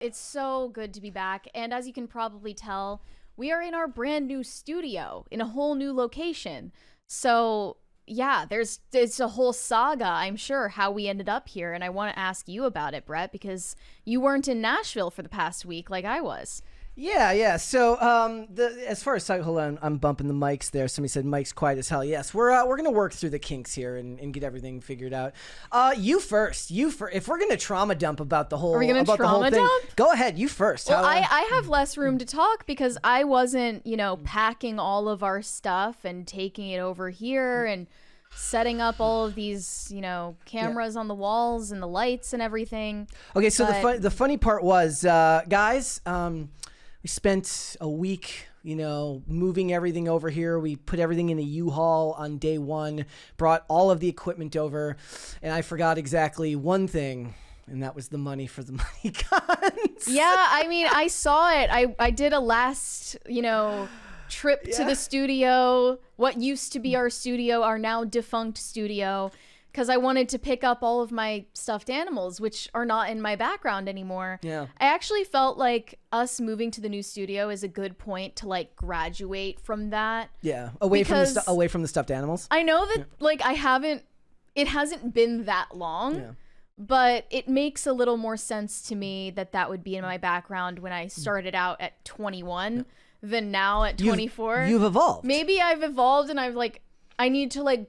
It's so good to be back. And as you can probably tell, we are in our brand new studio in a whole new location. So, yeah, it's a whole saga, I'm sure, how we ended up here. And I want to ask you about it, Brett, because you weren't in Nashville for the past week like I was. Yeah. So, as far as hold on, I'm bumping the mics there. Somebody said Mike's quiet as hell. Yes, we're gonna work through the kinks here and get everything figured out. You first. If we're gonna trauma dump about the whole, Are we gonna trauma dump? Go ahead. You first. Well, I have less room to talk because I wasn't, packing all of our stuff and taking it over here and setting up all of these, cameras on the walls and the lights and everything. Okay, so the funny part was, guys, we spent a week, moving everything over here. We put everything in a U-Haul on day one, brought all of the equipment over, and I forgot exactly one thing, and that was the money for the money guns. Yeah, I mean, I saw it. I did a last, trip to the studio, what used to be our studio, our now defunct studio, because I wanted to pick up all of my stuffed animals, which are not in my background anymore. Yeah. I actually felt like us moving to the new studio is a good point to graduate from that. Yeah, away from the stuffed animals. I know that it hasn't been that long. Yeah. But it makes a little more sense to me that would be in my background when I started out at 21 than now at 24. You've evolved. Maybe I've evolved and I need to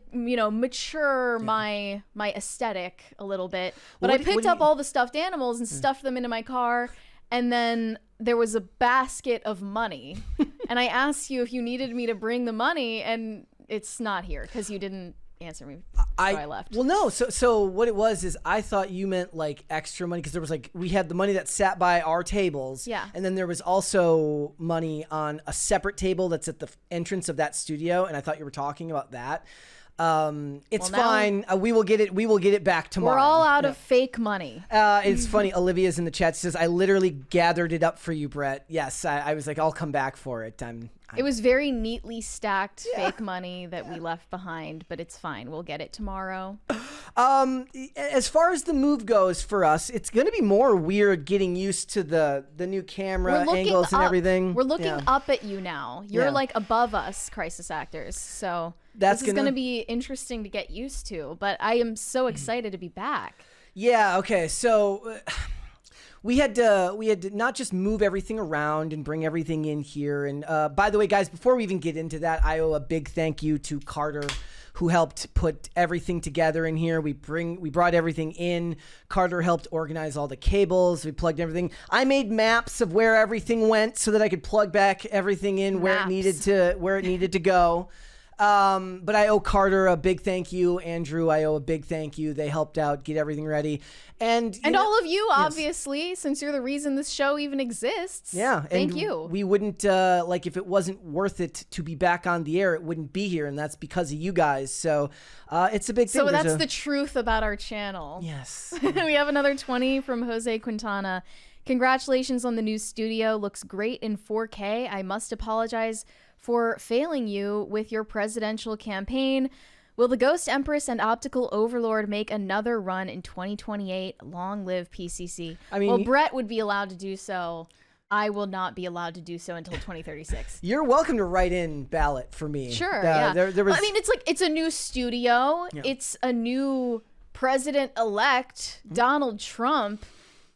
mature my aesthetic a little bit. But I picked up all the stuffed animals and stuffed them into my car, and then there was a basket of money. And I asked you if you needed me to bring the money, and it's not here because you didn't answer me. So I left. Well, no. So what it was is I thought you meant extra money because there was we had the money that sat by our tables. Yeah. And then there was also money on a separate table that's at the entrance of that studio, and I thought you were talking about that. It's fine. We will get it back tomorrow. We're all out of fake money. It's funny. Olivia's in the chat. She says, I literally gathered it up for you, Brett. Yes. I was like, I'll come back for it. It was very neatly stacked fake money that we left behind, but it's fine. We'll get it tomorrow. As far as the move goes for us, it's going to be more weird getting used to the new camera angles and everything. We're looking up at you now. You're above us, crisis actors. So this is going to be interesting to get used to, but I am so excited to be back. Yeah. Okay. So we had to not just move everything around and bring everything in here. And by the way, guys, before we even get into that, I owe a big thank you to Carter, who helped put everything together in here. We brought everything in. Carter helped organize all the cables. We plugged everything. I made maps of where everything went so that I could plug back everything in where it needed to go. But I owe Carter a big thank you. Andrew, I owe a big thank you. They helped out, get everything ready. And all of you, obviously, since you're the reason this show even exists. Yeah. Thank you. We wouldn't, if it wasn't worth it to be back on the air, it wouldn't be here. And that's because of you guys. So it's a big thing. So that's the truth about our channel. Yes. We have another 20 from Jose Quintana. Congratulations on the new studio. Looks great in 4K. I must apologize for failing you with your presidential campaign. Will the Ghost Empress and Optical Overlord make another run in 2028? Long live PCC. Well, Brett would be allowed to do so. I will not be allowed to do so until 2036. You're welcome to write in ballot for me. Sure, yeah. There was... it's a new studio. Yeah. It's a new president-elect, Donald Trump.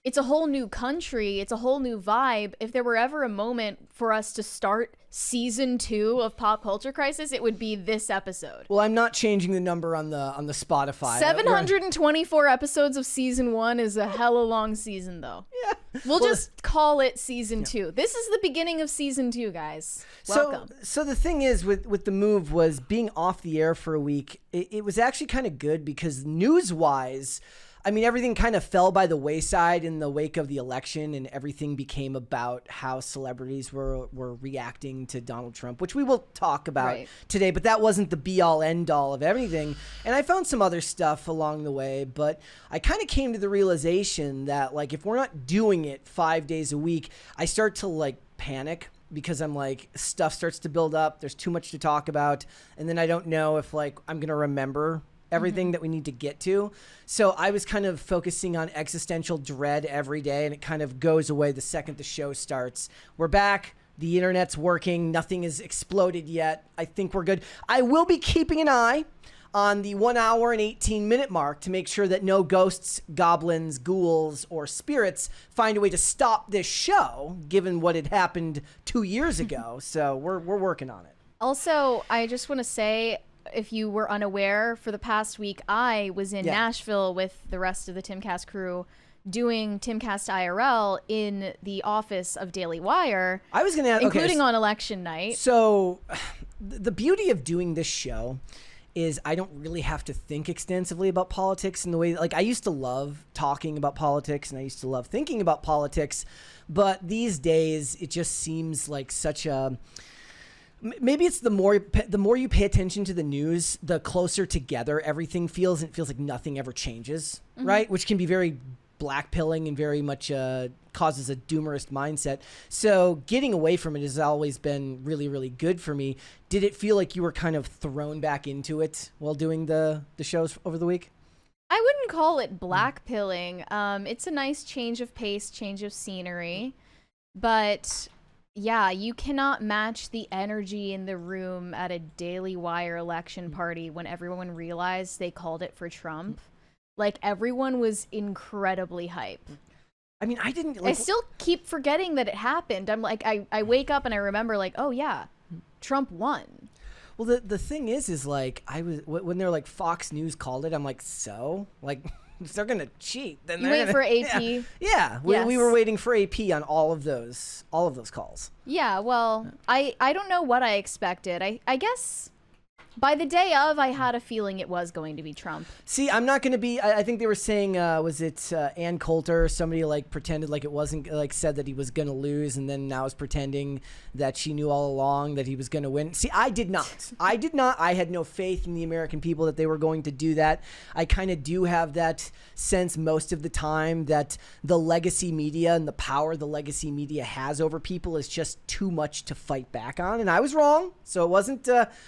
It's a whole new country. It's a whole new vibe. If there were ever a moment for us to start season 2 of Pop Culture Crisis, it would be this episode. Well, I'm not changing the number on the Spotify. 724 episodes of season 1 is a hella long season, though. Yeah. We'll just call it season 2. This is the beginning of season 2, guys. Welcome. So the thing is with the move was being off the air for a week. It was actually kind of good because news-wise, everything kind of fell by the wayside in the wake of the election, and everything became about how celebrities were reacting to Donald Trump, which we will talk about today, but that wasn't the be-all, end-all of everything. And I found some other stuff along the way, but I kind of came to the realization that, if we're not doing it 5 days a week, I start to, panic because I'm stuff starts to build up. There's too much to talk about, and then I don't know if, I'm going to remember everything that we need to get to. So I was kind of focusing on existential dread every day, and it kind of goes away the second the show starts. We're back. The internet's working. Nothing has exploded yet. I think we're good. I will be keeping an eye on the 1 hour and 18-minute mark to make sure that no ghosts, goblins, ghouls, or spirits find a way to stop this show, given what had happened 2 years ago. So we're working on it. Also, I just want to say, if you were unaware, for the past week, I was in Nashville with the rest of the Timcast crew doing Timcast IRL in the office of Daily Wire. I was going to including on election night. So the beauty of doing this show is I don't really have to think extensively about politics in the way, like, I used to love talking about politics and I used to love thinking about politics, but these days it just seems like such a, maybe it's the more you pay attention to the news, the closer together everything feels, and it feels like nothing ever changes, right? Which can be very blackpilling and very much causes a doomerist mindset. So getting away from it has always been really, really good for me. Did it feel like you were kind of thrown back into it while doing the shows over the week? I wouldn't call it blackpilling. It's a nice change of pace, change of scenery. But yeah, you cannot match the energy in the room at a Daily Wire election party when everyone realized they called it for Trump. Like, everyone was incredibly hype. I mean, I didn't. I still keep forgetting that it happened. I'm like, I wake up and I remember, like, oh yeah, Trump won. Well, the thing is like, I was, when they're like Fox News called it, I'm like, so? Like, if they're going to cheat, then you they're wait for AP. Yeah. We were waiting for AP on all of those calls. Yeah, well, I don't know what I expected. I guess by the day of, I had a feeling it was going to be Trump. See, I'm not going to be, I think they were saying, was it Ann Coulter? Somebody like pretended like it wasn't, like said that he was going to lose, and then now is pretending that she knew all along that he was going to win. See, I did not. I had no faith in the American people that they were going to do that. I kind of do have that sense most of the time that the legacy media and the power the legacy media has over people is just too much to fight back on. And I was wrong. So it wasn't,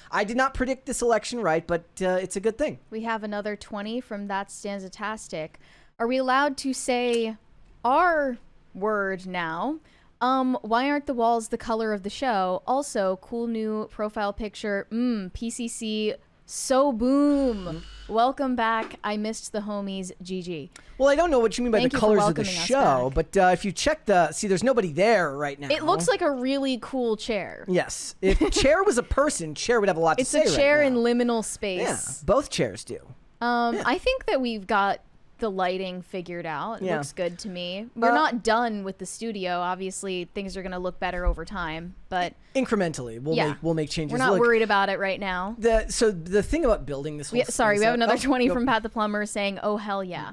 I did not predict this election right, but it's a good thing. We have another 20 from That Stanzatastic. Are we allowed to say our word now? Why aren't the walls the color of the show? Also, cool new profile picture. PCC, so boom. Welcome back. I missed the homies. GG. Well, I don't know what you mean by the colors of the show, but if you check see, there's nobody there right now. It looks like a really cool chair. Yes. If chair was a person, chair would have a lot to say right now. It's a chair in liminal space. Yeah, both chairs do. I think that we've got the lighting figured out. It looks good to me. We're not done with the studio. Obviously, things are going to look better over time, but incrementally, we'll make changes. We're not worried about it right now. So the thing about building this, we have another 20 from Pat the Plumber saying, "Oh hell yeah."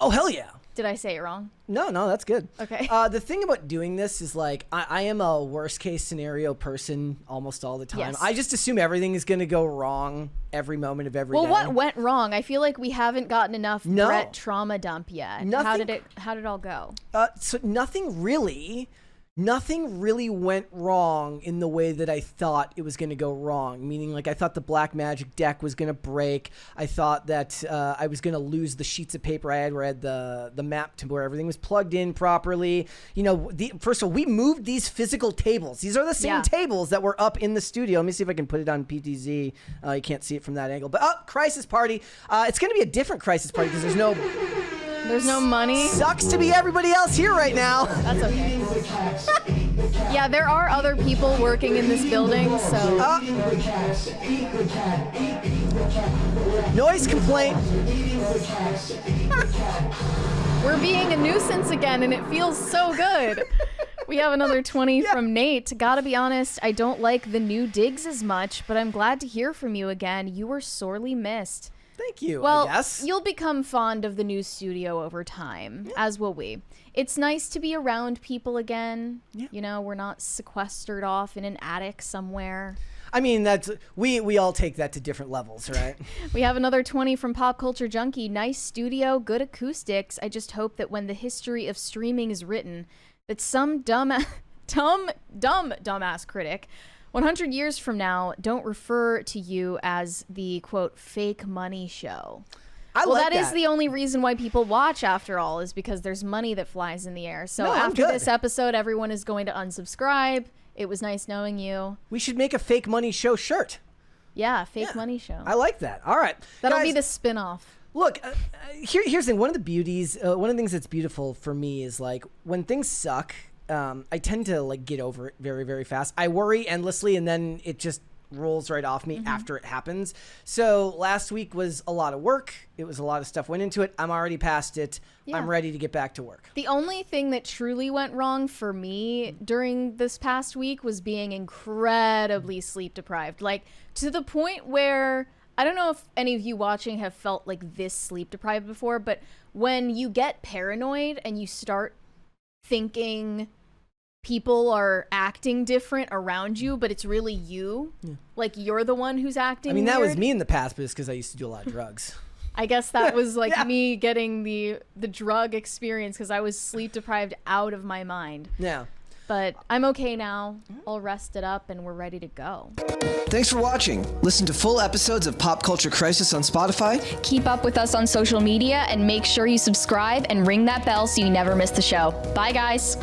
Oh hell yeah. Did I say it wrong? No, that's good. Okay. The thing about doing this is, like, I am a worst case scenario person almost all the time. Yes. I just assume everything is going to go wrong every moment of every day. Well, what went wrong? I feel like we haven't gotten enough Brett trauma dump yet. Nothing, how did it all go? So nothing really went wrong in the way that I thought it was going to go wrong. Meaning, like, I thought the Black Magic deck was going to break. I thought that I was going to lose the sheets of paper I had where I had the map to where everything was plugged in properly. You know, first of all, we moved these physical tables. These are the same tables that were up in the studio. Let me see if I can put it on PTZ. You can't see it from that angle. But, Crisis Party. It's going to be a different Crisis Party because there's no... There's no money. Sucks to be everybody else here right now. That's okay. Yeah, there are other people working in this building, so... Noise complaint. We're being a nuisance again, and it feels so good. We have another 20 from Nate. Gotta be honest, I don't like the new digs as much, but I'm glad to hear from you again. You were sorely missed. Thank you. Well, I guess. You'll become fond of the new studio over time, as will we. It's nice to be around people again. Yeah. You know, we're not sequestered off in an attic somewhere. I mean, that's we all take that to different levels, right? We have another 20 from Pop Culture Junkie. Nice studio, good acoustics. I just hope that when the history of streaming is written, that some dumbass critic 100 years from now, don't refer to you as the, quote, fake money show. That is the only reason why people watch, after all, is because there's money that flies in the air. So after this episode, everyone is going to unsubscribe. It was nice knowing you. We should make a fake money show shirt. Yeah, fake money show. I like that. All right. That'll be the spin-off. Look, here's the thing. One of the beauties, one of the things that's beautiful for me is like when things suck, I tend to like get over it very, very fast. I worry endlessly and then it just rolls right off me after it happens. So last week was a lot of work. It was a lot of stuff went into it. I'm already past it. Yeah. I'm ready to get back to work. The only thing that truly went wrong for me during this past week was being incredibly sleep deprived. Like to the point where, I don't know if any of you watching have felt like this sleep deprived before, but when you get paranoid and you start thinking people are acting different around you, but it's really you. Yeah. Like you're the one who's acting that weird. was me in the past, but it's because I used to do a lot of drugs. I guess that was like me getting the drug experience because I was sleep deprived out of my mind. Yeah. But I'm okay now, all rested up, and we're ready to go. Thanks for watching. Listen to full episodes of Pop Culture Crisis on Spotify. Keep up with us on social media and make sure you subscribe and ring that bell so you never miss the show. Bye, guys.